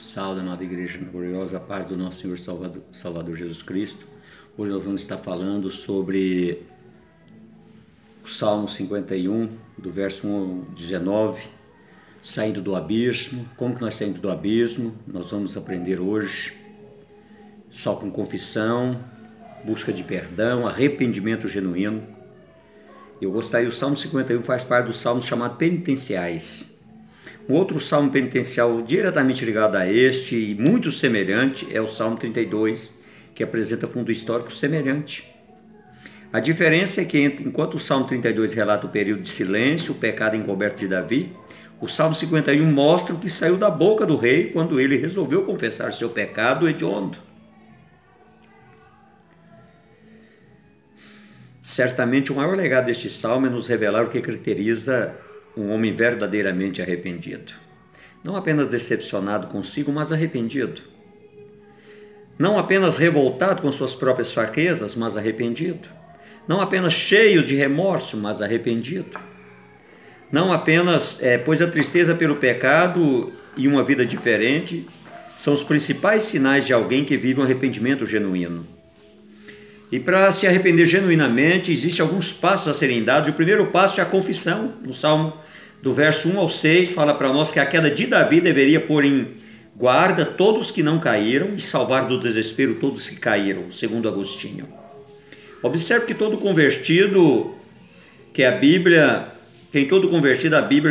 Salve, amada Igreja Gloriosa, a paz do nosso Senhor Salvador Jesus Cristo. Hoje nós vamos estar falando sobre o Salmo 51, do verso 1 ao 19, saindo do abismo. Como que nós saímos do abismo? Nós vamos aprender hoje só com confissão, busca de perdão, arrependimento genuíno. Eu gostaria, o Salmo 51 faz parte dos salmos chamados penitenciais. Um outro salmo penitencial diretamente ligado a este e muito semelhante é o Salmo 32, que apresenta fundo histórico semelhante. A diferença é que enquanto o Salmo 32 relata o período de silêncio, o pecado encoberto de Davi, o Salmo 51 mostra o que saiu da boca do rei quando ele resolveu confessar seu pecado hediondo. Certamente o maior legado deste salmo é nos revelar o que caracteriza um homem verdadeiramente arrependido. Não apenas decepcionado consigo, mas arrependido. Não apenas revoltado com suas próprias fraquezas, mas arrependido. Não apenas cheio de remorso, mas arrependido. Não apenas, pois a tristeza pelo pecado e uma vida diferente são os principais sinais de alguém que vive um arrependimento genuíno. E para se arrepender genuinamente, existem alguns passos a serem dados. O primeiro passo é a confissão. No Salmo do verso 1 ao 6, fala para nós que a queda de Davi deveria pôr em guarda todos que não caíram e salvar do desespero todos que caíram, segundo Agostinho. Observe que todo convertido, que a Bíblia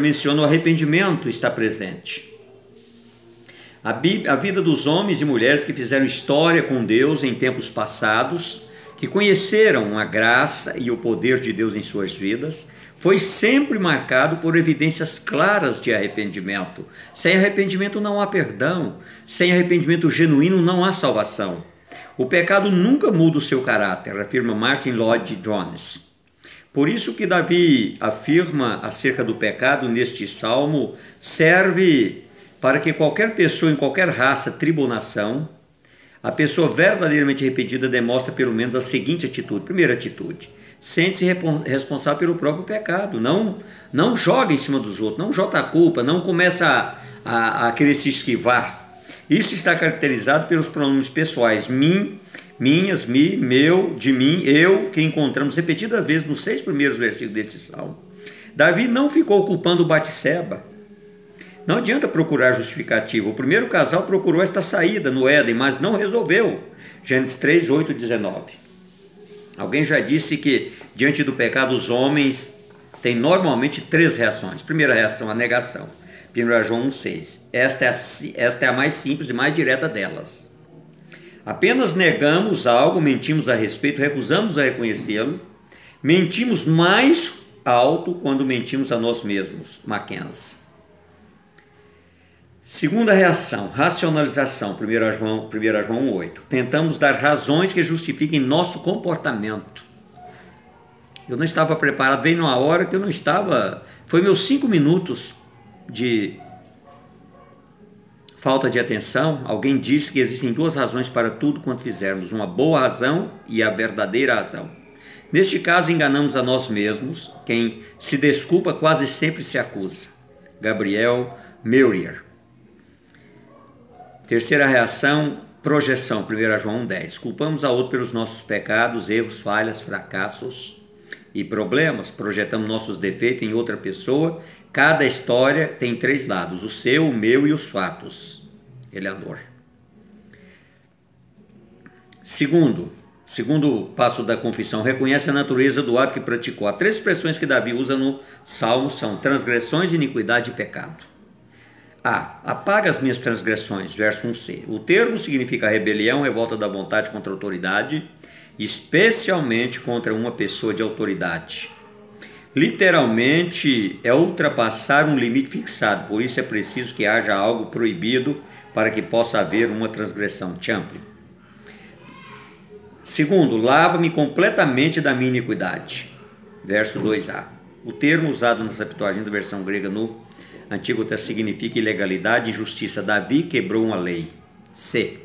menciona o arrependimento está presente. A vida dos homens e mulheres que fizeram história com Deus em tempos passados, que conheceram a graça e o poder de Deus em suas vidas, foi sempre marcado por evidências claras de arrependimento. Sem arrependimento não há perdão, sem arrependimento genuíno não há salvação. O pecado nunca muda o seu caráter, afirma Martin Lloyd-Jones. Por isso que Davi afirma acerca do pecado neste salmo, serve para que qualquer pessoa em qualquer raça, tribo ou nação, a pessoa verdadeiramente arrependida demonstra pelo menos a seguinte atitude. Primeira atitude: sente-se responsável pelo próprio pecado. Não joga em cima dos outros, não joga a culpa, não começa a querer se esquivar. Isso está caracterizado pelos pronomes pessoais mim, minhas, mi, meu, de mim, eu, que encontramos repetidas vezes nos 6 primeiros versículos deste salmo. Davi não ficou culpando Batseba. Não adianta procurar justificativa. O primeiro casal procurou esta saída no Éden, mas não resolveu. Gênesis 3, 8 e 19. Alguém já disse que, diante do pecado, os homens têm normalmente 3 reações. Primeira reação, a negação. 1 João 1, 6. Esta é a mais simples e mais direta delas. Apenas negamos algo, mentimos a respeito, recusamos a reconhecê-lo. Mentimos mais alto quando mentimos a nós mesmos. Mackenzie. Segunda reação, racionalização, 1 João 1,8. Tentamos dar razões que justifiquem nosso comportamento. Eu não estava preparado, veio numa hora que eu não estava. Foi meus 5 minutos de falta de atenção. Alguém disse que existem 2 razões para tudo quanto fizermos: uma boa razão e a verdadeira razão. Neste caso, enganamos a nós mesmos. Quem se desculpa quase sempre se acusa. Gabriel Meurier. Terceira reação, projeção, 1 João 1,10. Culpamos a outro pelos nossos pecados, erros, falhas, fracassos e problemas. Projetamos nossos defeitos em outra pessoa. Cada história tem 3 lados, o seu, o meu e os fatos. Eleanor. Segundo passo da confissão, reconhece a natureza do ato que praticou. Há 3 expressões que Davi usa no Salmo, são transgressões, iniquidade e pecado. Apaga as minhas transgressões, verso 1c. O termo significa rebelião, revolta da vontade contra a autoridade, especialmente contra uma pessoa de autoridade. Literalmente, é ultrapassar um limite fixado, por isso é preciso que haja algo proibido para que possa haver uma transgressão. Champlin. Segundo, lava-me completamente da minha iniquidade, verso 2a. O termo usado na Septuaginta, versão grega, no Antigo Testamento, significa ilegalidade e injustiça. Davi quebrou uma lei. C.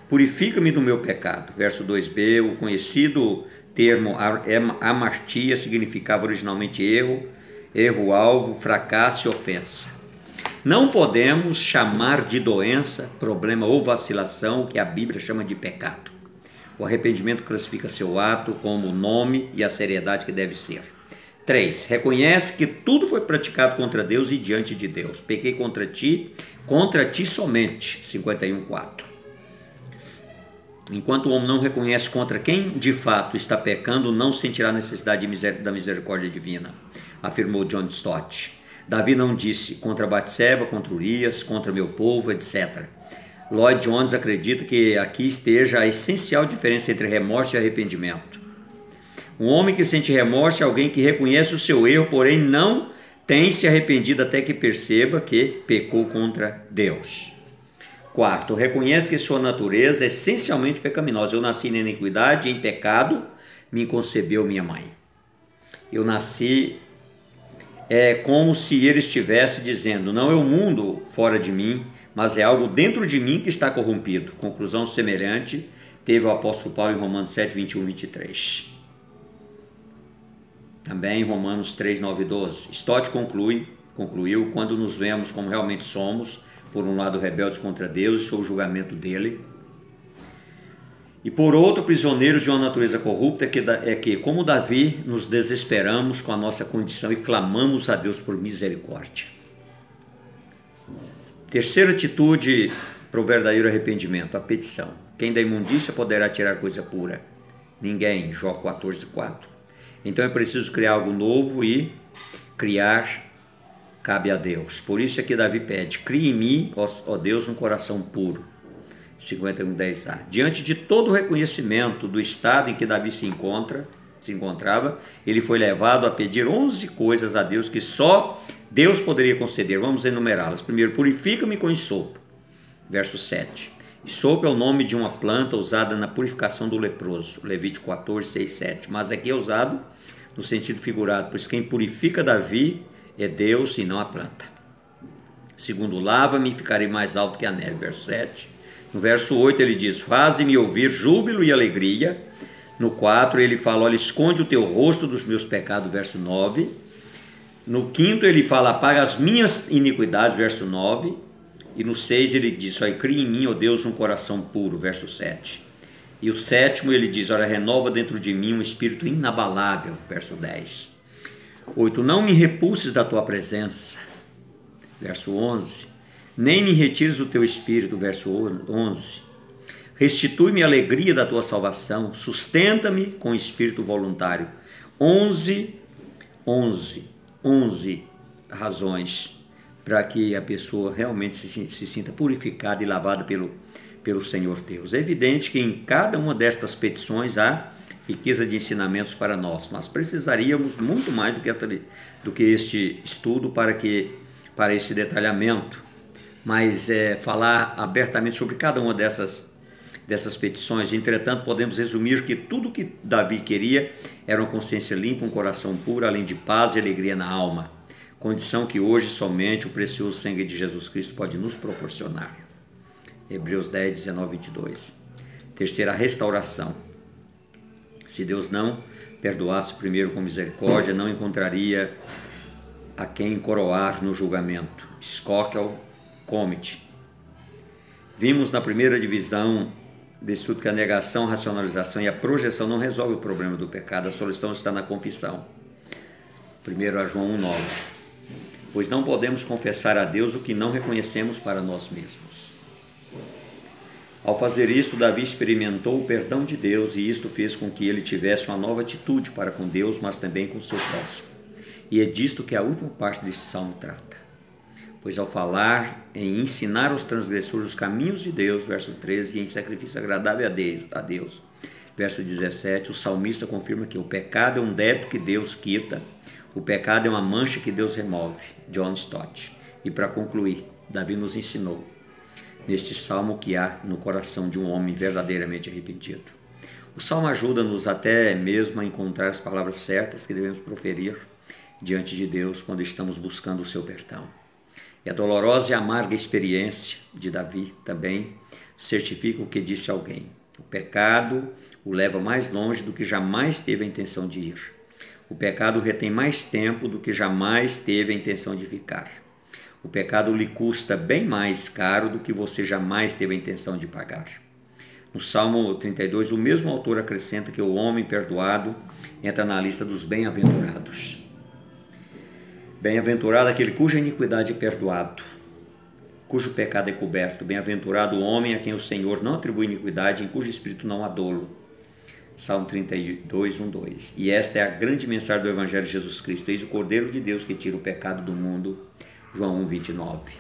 Purifica-me do meu pecado. Verso 2b. O conhecido termo amartia significava originalmente erro, alvo, fracasso e ofensa. Não podemos chamar de doença, problema ou vacilação o que a Bíblia chama de pecado. O arrependimento classifica seu ato como o nome e a seriedade que deve ser. 3. Reconhece que tudo foi praticado contra Deus e diante de Deus. Pequei contra ti somente. 51:4. Enquanto o homem não reconhece contra quem de fato está pecando, não sentirá necessidade da misericórdia divina, afirmou John Stott. Davi não disse contra Batseba, contra Urias, contra meu povo, etc. Lloyd Jones acredita que aqui esteja a essencial diferença entre remorso e arrependimento. Um homem que sente remorso é alguém que reconhece o seu erro, porém não tem se arrependido até que perceba que pecou contra Deus. 4. Reconhece que sua natureza é essencialmente pecaminosa. Eu nasci na iniquidade, em pecado me concebeu minha mãe. Eu nasci como se ele estivesse dizendo, não é o mundo fora de mim, mas é algo dentro de mim que está corrompido. Conclusão semelhante teve o apóstolo Paulo em Romanos 7, 21, 23. Também em Romanos 3, 9 e 12. Stott concluiu, quando nos vemos como realmente somos, por um lado rebeldes contra Deus e sob o julgamento dele, e por outro prisioneiros de uma natureza corrupta, é que, como Davi, nos desesperamos com a nossa condição e clamamos a Deus por misericórdia. Terceira atitude para o verdadeiro arrependimento, a petição. Quem da imundícia poderá tirar coisa pura? Ninguém. Jó 14:4. Então é preciso criar algo novo e criar cabe a Deus. Por isso é que Davi pede, crie em mim, ó Deus, um coração puro. 51:10a. Diante de todo o reconhecimento do estado em que Davi se encontrava, ele foi levado a pedir 11 coisas a Deus que só Deus poderia conceder. Vamos enumerá-las. Primeiro, purifica-me com isopo. Verso 7. Isopo é o nome de uma planta usada na purificação do leproso. Levítico 14, 6, 7. Mas aqui é usado no sentido figurado, pois quem purifica Davi é Deus e não a planta. Segundo, lava-me e ficarei mais alto que a neve. Verso 7. No verso 8 ele diz, faze-me ouvir júbilo e alegria. No 4 ele fala, olha, esconde o teu rosto dos meus pecados. Verso 9. No 5 ele fala, apaga as minhas iniquidades. Verso 9. E no 6 ele diz, olha, cria em mim, ó Deus, um coração puro. Verso 7. E o 7º ele diz, olha, renova dentro de mim um espírito inabalável. Verso 10. 8. Não me repulses da tua presença. Verso 11. Nem me retires o teu espírito. Verso 11. Restitui-me a alegria da tua salvação. Sustenta-me com espírito voluntário. 11 razões para que a pessoa realmente se sinta purificada e lavada pelo Senhor Deus. É evidente que em cada uma destas petições há riqueza de ensinamentos para nós, mas precisaríamos muito mais do que este estudo para esse detalhamento, mas falar abertamente sobre cada uma dessas petições. Entretanto, podemos resumir que tudo que Davi queria era uma consciência limpa, um coração puro, além de paz e alegria na alma, condição que hoje somente o precioso sangue de Jesus Cristo pode nos proporcionar. Hebreus 10, 19 e 22. Terceira, a restauração. Se Deus não perdoasse primeiro com misericórdia, não encontraria a quem coroar no julgamento. Skockel Committee. Vimos na primeira divisão desse estudo que a negação, a racionalização e a projeção não resolve o problema do pecado. A solução está na confissão. 1 João 1,9. Pois não podemos confessar a Deus o que não reconhecemos para nós mesmos. Ao fazer isto, Davi experimentou o perdão de Deus e isto fez com que ele tivesse uma nova atitude para com Deus, mas também com o seu próximo. E é disto que a última parte desse salmo trata. Pois ao falar em ensinar aos transgressores os caminhos de Deus, verso 13, e em sacrifício agradável a Deus, verso 17, o salmista confirma que o pecado é um débito que Deus quita, o pecado é uma mancha que Deus remove. John Stott. E para concluir, Davi nos ensinou neste salmo que há no coração de um homem verdadeiramente arrependido. O salmo ajuda-nos até mesmo a encontrar as palavras certas que devemos proferir diante de Deus quando estamos buscando o seu perdão. E a dolorosa e amarga experiência de Davi também certifica o que disse alguém. O pecado o leva mais longe do que jamais teve a intenção de ir. O pecado retém mais tempo do que jamais teve a intenção de ficar. O pecado lhe custa bem mais caro do que você jamais teve a intenção de pagar. No Salmo 32, o mesmo autor acrescenta que o homem perdoado entra na lista dos bem-aventurados. Bem-aventurado aquele cuja iniquidade é perdoado, cujo pecado é coberto. Bem-aventurado o homem a quem o Senhor não atribui iniquidade, em cujo espírito não há dolo. Salmo 32, 1, 2. E esta é a grande mensagem do Evangelho de Jesus Cristo. Eis o Cordeiro de Deus que tira o pecado do mundo. João 1, 29.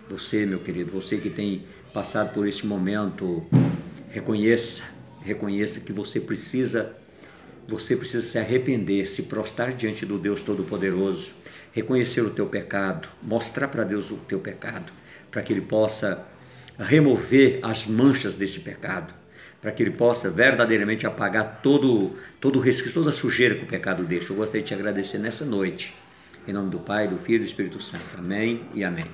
Você, meu querido, você que tem passado por este momento, reconheça que você precisa se arrepender, se prostrar diante do Deus Todo-Poderoso, reconhecer o teu pecado, mostrar para Deus o teu pecado, para que Ele possa remover as manchas desse pecado, para que Ele possa verdadeiramente apagar todo o resquício, toda a sujeira que o pecado deixa. Eu gostaria de te agradecer nessa noite, em nome do Pai, do Filho e do Espírito Santo. Amém e amém.